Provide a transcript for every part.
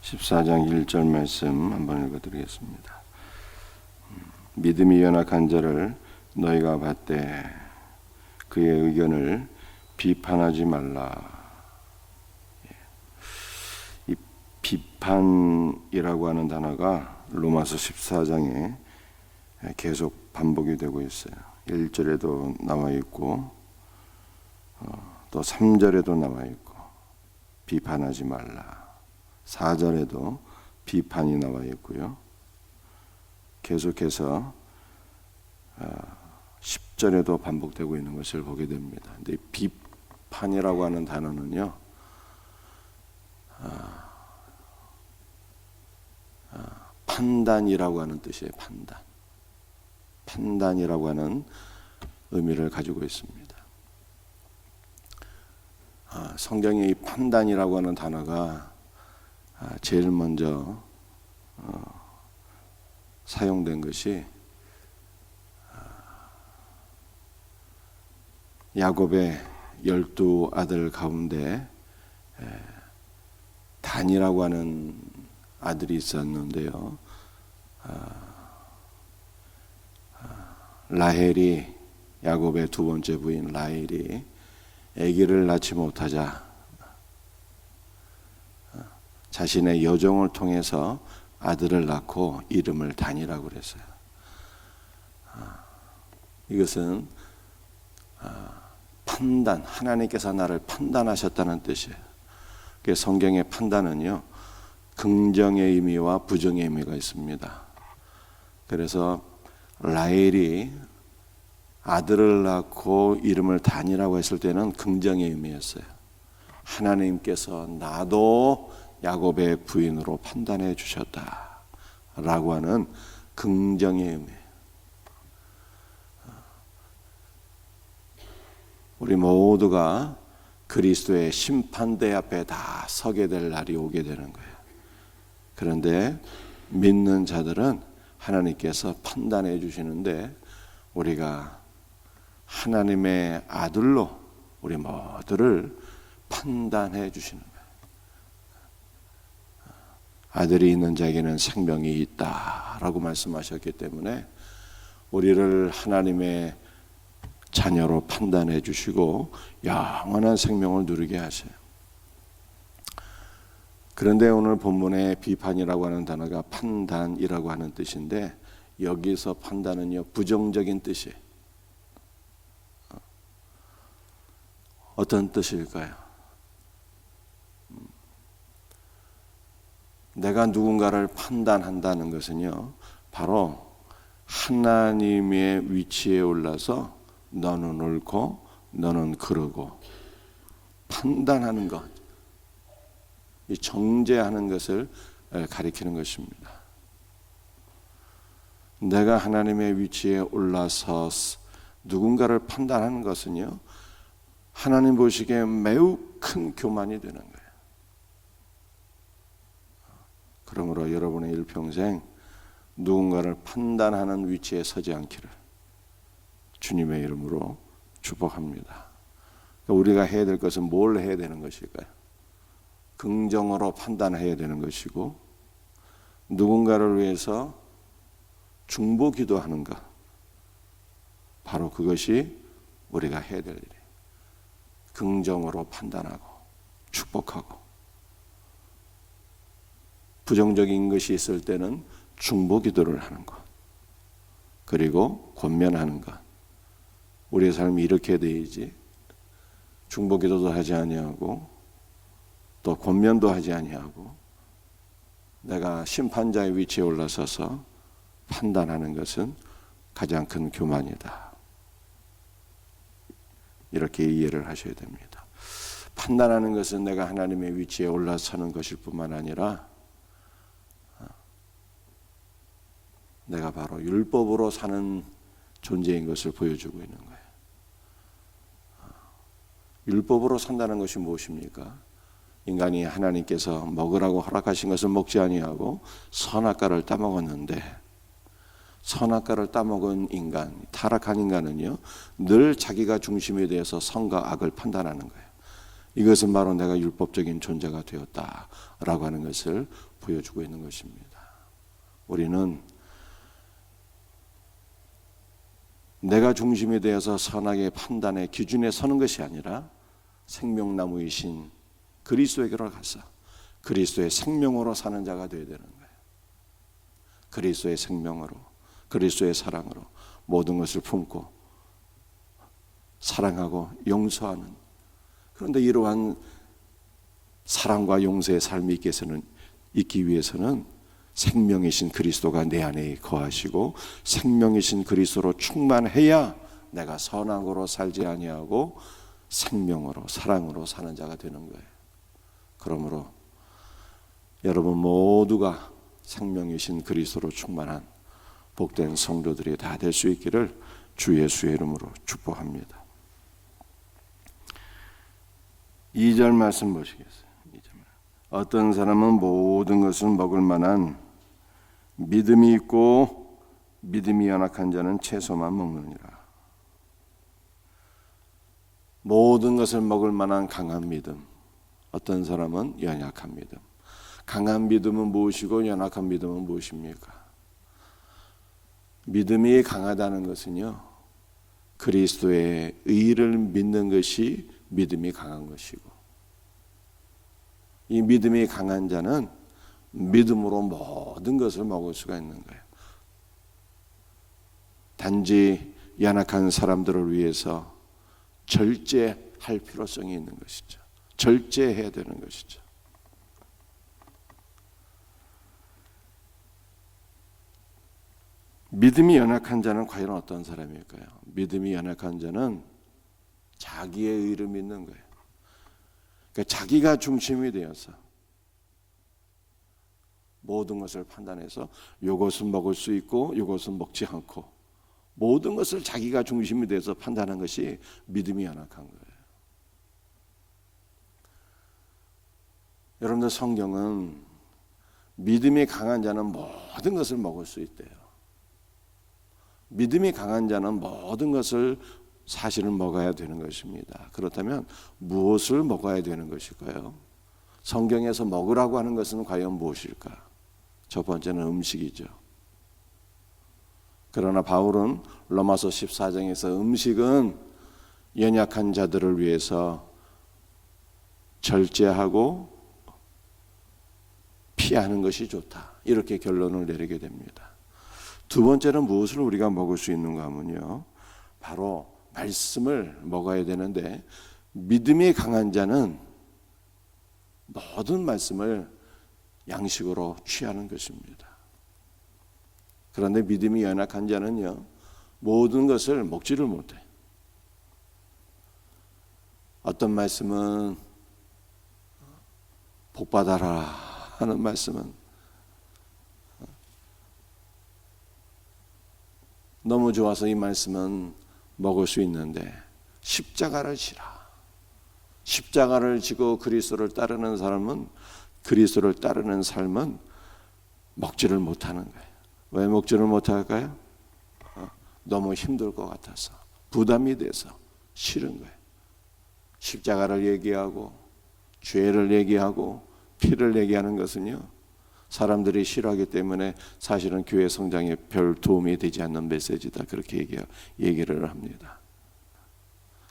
14장 1절 말씀 한번 읽어드리겠습니다. 믿음이 연약한 자를 너희가 받되 그의 의견을 비판하지 말라. 이 비판이라고 하는 단어가 로마서 14장에 계속 반복이 되고 있어요. 1절에도 나와 있고 또 3절에도 나와 있고 비판하지 말라. 4절에도 비판이 나와 있고요. 계속해서 10절에도 반복되고 있는 것을 보게 됩니다. 근데 비판이라고 하는 단어는요, 판단이라고 하는 뜻이에요. 판단이라고 하는 의미를 가지고 있습니다. 성경의 이 판단이라고 하는 단어가 제일 먼저 사용된 것이 야곱의 12 아들 가운데 단이라고 하는 아들이 있었는데요. 라헬이, 야곱의 두 번째 부인 라헬이 아기를 낳지 못하자 자신의 여종을 통해서 아들을 낳고 이름을 단이라고 그랬어요. 이것은 판단, 하나님께서 나를 판단하셨다는 뜻이에요. 성경의 판단은요, 긍정의 의미와 부정의 의미가 있습니다. 그래서 라헬이 아들을 낳고 이름을 단이라고 했을 때는 긍정의 의미였어요. 하나님께서 나도 야곱의 부인으로 판단해 주셨다라고 하는 긍정의 의미. 우리 모두가 그리스도의 심판대 앞에 다 서게 될 날이 오게 되는 거예요. 그런데 믿는 자들은 하나님께서 판단해 주시는데 우리가 하나님의 아들로 우리 모두를 판단해 주시는 거예요. 아들이 있는 자에게는 생명이 있다라고 말씀하셨기 때문에 우리를 하나님의 자녀로 판단해 주시고 영원한 생명을 누리게 하세요. 그런데 오늘 본문의 비판이라고 하는 단어가 판단이라고 하는 뜻인데 여기서 판단은요, 부정적인 뜻이에요. 어떤 뜻일까요? 내가 누군가를 판단한다는 것은요, 바로 하나님의 위치에 올라서 너는 옳고 너는 그르고 판단하는 것, 이 정죄하는 것을 가리키는 것입니다. 내가 하나님의 위치에 올라서 누군가를 판단하는 것은요, 하나님 보시기에 매우 큰 교만이 되는 거예요. 그러므로 여러분의 일평생 누군가를 판단하는 위치에 서지 않기를 주님의 이름으로 축복합니다. 우리가 해야 될 것은 뭘 해야 되는 것일까요? 긍정으로 판단해야 되는 것이고, 누군가를 위해서 중보 기도하는 것, 바로 그것이 우리가 해야 될 일이에요. 긍정으로 판단하고 축복하고, 부정적인 것이 있을 때는 중보 기도를 하는 것, 그리고 권면하는 것. 우리의 삶이 이렇게 되어야지 중보 기도도 하지 아니하고 또 권면도 하지 아니하고 내가 심판자의 위치에 올라서서 판단하는 것은 가장 큰 교만이다. 이렇게 이해를 하셔야 됩니다. 판단하는 것은 내가 하나님의 위치에 올라서는 것일 뿐만 아니라 내가 바로 율법으로 사는 존재인 것을 보여주고 있는 거예요. 율법으로 산다는 것이 무엇입니까? 인간이 하나님께서 먹으라고 허락하신 것을 먹지 아니하고 선악과를 따먹었는데, 선악과를 따먹은 인간, 타락한 인간은요, 늘 자기가 중심에 대해서 선과 악을 판단하는 거예요. 이것은 바로 내가 율법적인 존재가 되었다라고 하는 것을 보여주고 있는 것입니다. 우리는 내가 중심이 되어서 선악의 판단의 기준에 서는 것이 아니라 생명나무이신 그리스도에게로 가서 그리스도의 생명으로 사는 자가 되어야 되는 거예요. 그리스도의 생명으로, 그리스도의 사랑으로 모든 것을 품고 사랑하고 용서하는, 그런데 이러한 사랑과 용서의 삶이 있기 위해서는 생명이신 그리스도가 내 안에 거하시고 생명이신 그리스도로 충만해야 내가 선악으로 살지 아니하고 생명으로, 사랑으로 사는 자가 되는 거예요. 그러므로 여러분 모두가 생명이신 그리스도로 충만한 복된 성도들이 다 될 수 있기를 주 예수의 이름으로 축복합니다. 2절 말씀 보시겠어요? 2절. 어떤 사람은 모든 것을 먹을 만한 믿음이 있고 믿음이 연약한 자는 채소만 먹느니라. 모든 것을 먹을 만한 강한 믿음, 어떤 사람은 연약한 믿음. 강한 믿음은 무엇이고 연약한 믿음은 무엇입니까? 믿음이 강하다는 것은요, 그리스도의 의를 믿는 것이 믿음이 강한 것이고, 이 믿음이 강한 자는 믿음으로 모든 것을 먹을 수가 있는 거예요. 단지 연약한 사람들을 위해서 절제할 필요성이 있는 것이죠. 절제해야 되는 것이죠. 믿음이 연약한 자는 과연 어떤 사람일까요? 믿음이 연약한 자는 자기의 의를 믿는 거예요. 그러니까 자기가 중심이 되어서 모든 것을 판단해서 이것은 먹을 수 있고 이것은 먹지 않고 모든 것을 자기가 중심이 돼서 판단하는 것이 믿음이 연약한 거예요. 여러분들, 성경은 믿음이 강한 자는 모든 것을 먹을 수 있대요. 믿음이 강한 자는 모든 것을 사실은 먹어야 되는 것입니다. 그렇다면 무엇을 먹어야 되는 것일까요? 성경에서 먹으라고 하는 것은 과연 무엇일까? 첫 번째는 음식이죠. 그러나 바울은 로마서 14장에서 음식은 연약한 자들을 위해서 절제하고 피하는 것이 좋다, 이렇게 결론을 내리게 됩니다. 두 번째는 무엇을 우리가 먹을 수 있는가 하면요, 바로 말씀을 먹어야 되는데, 믿음이 강한 자는 모든 말씀을 양식으로 취하는 것입니다. 그런데 믿음이 연약한 자는요, 모든 것을 먹지를 못해. 어떤 말씀은 복받아라 하는 말씀은 너무 좋아서 이 말씀은 먹을 수 있는데, 십자가를 지라, 십자가를 지고 그리스도를 따르는 사람은, 그리스도를 따르는 삶은 먹지를 못하는 거예요. 왜 먹지를 못할까요? 너무 힘들 것 같아서, 부담이 돼서 싫은 거예요. 십자가를 얘기하고 죄를 얘기하고 피를 얘기하는 것은요, 사람들이 싫어하기 때문에 사실은 교회 성장에 별 도움이 되지 않는 메시지다, 그렇게 얘기를 합니다.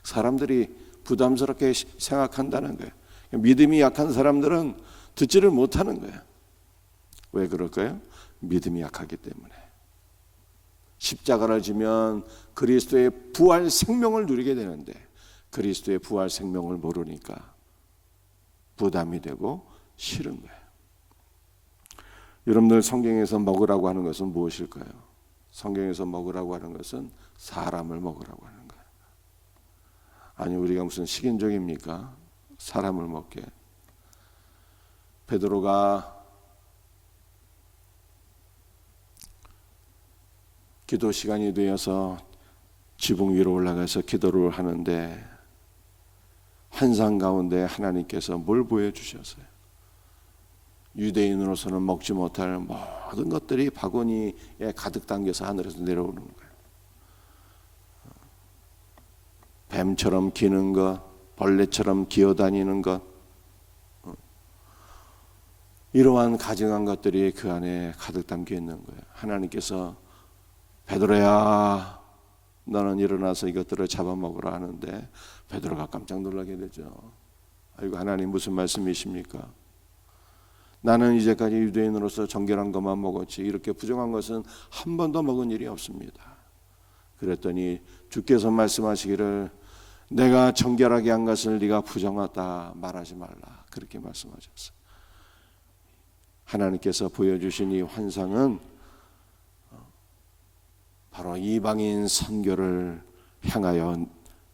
사람들이 부담스럽게 생각한다는 거예요. 믿음이 약한 사람들은 듣지를 못하는 거예요. 왜 그럴까요? 믿음이 약하기 때문에. 십자가를 지면 그리스도의 부활 생명을 누리게 되는데, 그리스도의 부활 생명을 모르니까 부담이 되고 싫은 거예요. 여러분들, 성경에서 먹으라고 하는 것은 무엇일까요? 성경에서 먹으라고 하는 것은 사람을 먹으라고 하는 거예요. 아니, 우리가 무슨 식인종입니까? 사람을 먹게. 베드로가 기도 시간이 되어서 지붕 위로 올라가서 기도를 하는데, 환상 가운데 하나님께서 뭘 보여주셨어요? 유대인으로서는 먹지 못할 모든 것들이 바구니에 가득 담겨서 하늘에서 내려오는 거예요. 뱀처럼 기는 것, 벌레처럼 기어다니는 것, 이러한 가증한 것들이 그 안에 가득 담겨 있는 거예요. 하나님께서 베드로야 너는 일어나서 이것들을 잡아먹으라 하는데 베드로가 깜짝 놀라게 되죠. 아이고, 하나님 무슨 말씀이십니까? 나는 이제까지 유대인으로서 정결한 것만 먹었지 이렇게 부정한 것은 한 번도 먹은 일이 없습니다. 그랬더니 주께서 말씀하시기를 내가 정결하게 한 것을 네가 부정하다 말하지 말라, 그렇게 말씀하셨어요. 하나님께서 보여주신 이 환상은 바로 이방인 선교를 향하여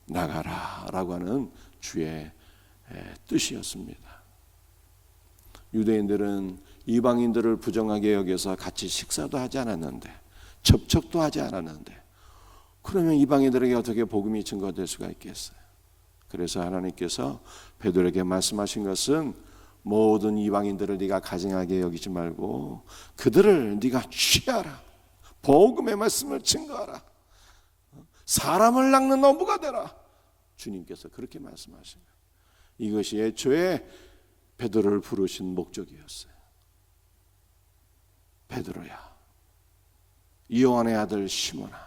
나가라라고 하는 주의 뜻이었습니다. 유대인들은 이방인들을 부정하게 여겨서 같이 식사도 하지 않았는데, 접촉도 하지 않았는데, 그러면 이방인들에게 어떻게 복음이 증거될 수가 있겠어요? 그래서 하나님께서 베드로에게 말씀하신 것은 모든 이방인들을 네가 가증하게 여기지 말고 그들을 네가 취하라, 복음의 말씀을 증거하라, 사람을 낚는 어부가 되라. 주님께서 그렇게 말씀하신 거예요. 이것이 애초에 베드로를 부르신 목적이었어요. 베드로야, 요한의 아들 시몬아,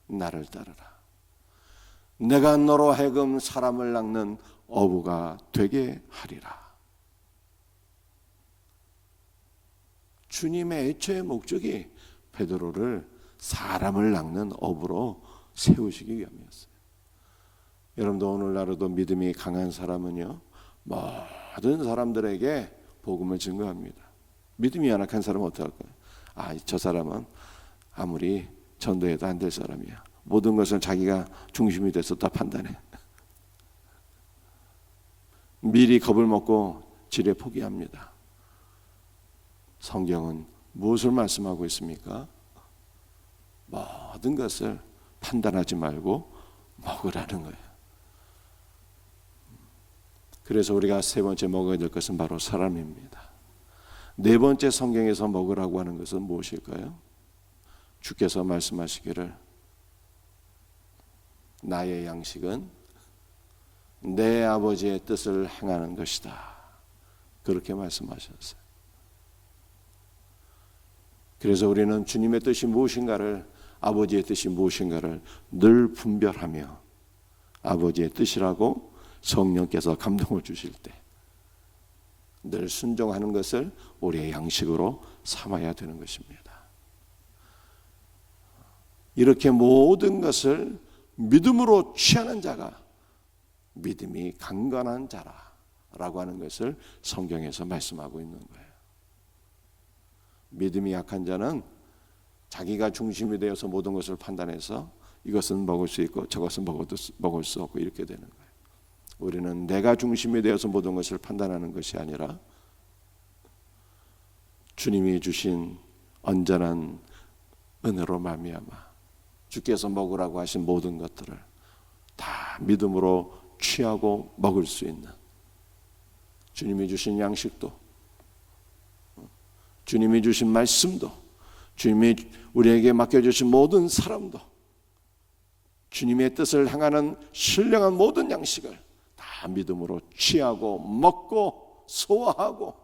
나를 따르라. 내가 너로 하여금 사람을 낚는 어부가 되게 하리라. 주님의 애초의 목적이 베드로를 사람을 낚는 어부로 세우시기 위함이었어요. 여러분도 오늘날에도 믿음이 강한 사람은요, 모든 사람들에게 복음을 증거합니다. 믿음이 연약한 사람은 어떡할까요? 저 사람은 아무리 전도해도 안 될 사람이야. 모든 것을 자기가 중심이 돼서 다 판단해. 미리 겁을 먹고 지레 포기합니다. 성경은 무엇을 말씀하고 있습니까? 모든 것을 판단하지 말고 먹으라는 거예요. 그래서 우리가 세 번째 먹어야 될 것은 바로 사람입니다. 네 번째 성경에서 먹으라고 하는 것은 무엇일까요? 주께서 말씀하시기를 나의 양식은 내 아버지의 뜻을 행하는 것이다, 그렇게 말씀하셨어요. 그래서 우리는 주님의 뜻이 무엇인가를, 아버지의 뜻이 무엇인가를 늘 분별하며 아버지의 뜻이라고 성령께서 감동을 주실 때 늘 순종하는 것을 우리의 양식으로 삼아야 되는 것입니다. 이렇게 모든 것을 믿음으로 취하는 자가 믿음이 강건한 자라라고 하는 것을 성경에서 말씀하고 있는 거예요. 믿음이 약한 자는 자기가 중심이 되어서 모든 것을 판단해서 이것은 먹을 수 있고 저것은 먹을 수 없고 이렇게 되는 거예요. 우리는 내가 중심이 되어서 모든 것을 판단하는 것이 아니라 주님이 주신 온전한 은혜로 말미암아 주께서 먹으라고 하신 모든 것들을 다 믿음으로 취하고 먹을 수 있는, 주님이 주신 양식도, 주님이 주신 말씀도, 주님이 우리에게 맡겨주신 모든 사람도, 주님의 뜻을 행하는 신령한 모든 양식을 다 믿음으로 취하고 먹고 소화하고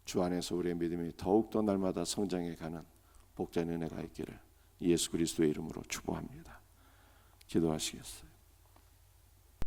주 안에서 우리의 믿음이 더욱더 날마다 성장해가는 복된 은혜가 있기를 예수 그리스도의 이름으로 축복합니다. 기도하시겠어요?